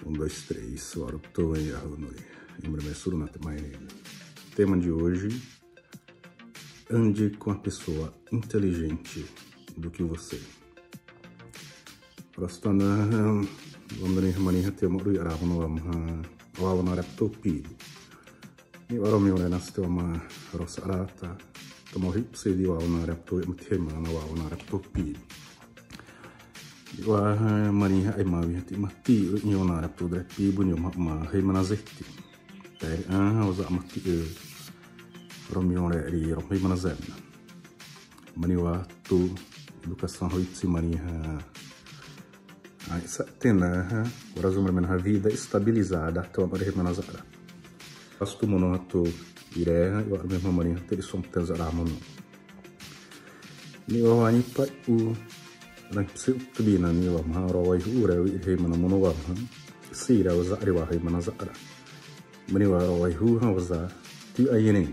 Um, dois, três. Warupto e Yahunoi. Imremessuru na Temaine. Tema de hoje: ande com a pessoa inteligente do que você. Rostana, wandani mani hati amuru yarahunu wamha wawana reptopi. Ni waromi olena stoma rosarata. Tomohip sedi wawana repto mthema na wawana reptopi. Wa mani ai mawi hati mati ni wawana repto drepi bunyo ma hemana zeti. Dari oza mati Romeo ri rompe mana zemna. Mani wa tu educação hoitsi mani essa tena o resumo da vida estabilizada to mari mana zara. Pastu mono to ire wa mesmo mani te som tenzara mono. Ni wa ni pa u na pse tubina ni wa ma ro wa ure wi mana mono wa sira wa zari wa mana zara. Mani wa ro wa hu za ti ayene.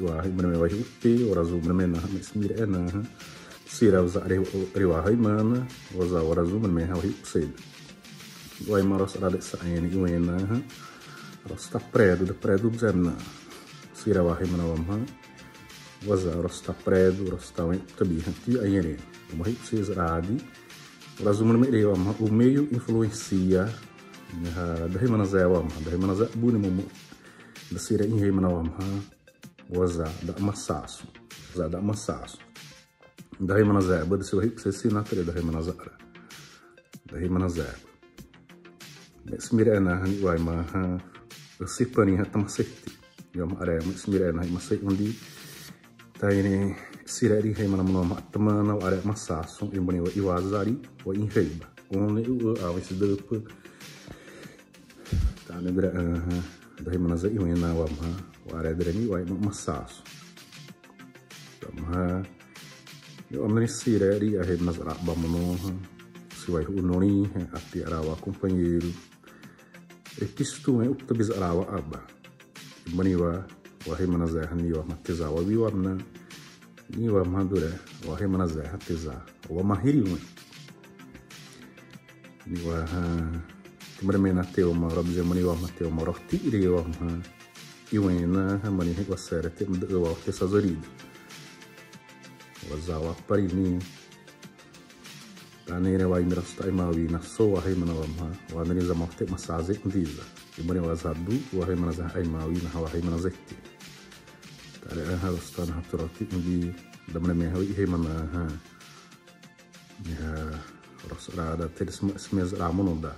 Wahai mana wahai uti orazu mana na mesmir ena sira uza riwahai mana waza orazu mana wahai usid wahai maros ada saen iwena rosta predo de predo zemna sira wahai mana wamha waza rosta predo rosta wahai tabi hanti ayene wahai usid radi orazu mana me wamha o meio influencia dahi mana za wamha dahi mana za buni mo da sira inhei mana wamha waza da massaço daí mana zeba de seu rico se na tere daí mana zeba mesmirena hani wai ma sipani hatam sekti yom are mesmirena hai masai undi taine sirari hai mana mana matmana are massaço imbani wa iwazari wa inheiba only u awis depo ta negra daí mana zai wena wa ma wara drani wai massaço tamha eu amani sirari a rede nas araba mono se vai unoni ati arawa companheiro e kistu é ukta biz arawa aba maniwa wa he manazah ni wa mateza wa wiwarna ni wa madura wa he manazah teza wa mahiri ni wa timremena teo ma rabze mani wa mateo ma rohti iri wa iwena mani he wa sere tem de wa tesazoridi wazawa parini tanere wa imrasta imawi na so wa hemana wa nani za mafte masaze ndiza imani wa zadu wa hemana za imawi na wa hemana zekti tare ha rostan hatrati ndi damne me hawi hemana ya rosrada teres smez ramonoda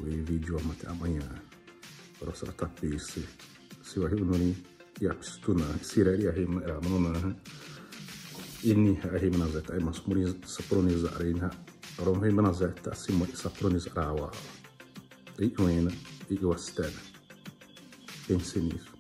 we video amate amanhã rosata pisi se wa hunoni ya pistuna sirari ya hemana ramonona ini hai manazet ai masmuri saproniza arena rom hai manazet asimo saproniza rawa ikwena ikwastena pense nisso.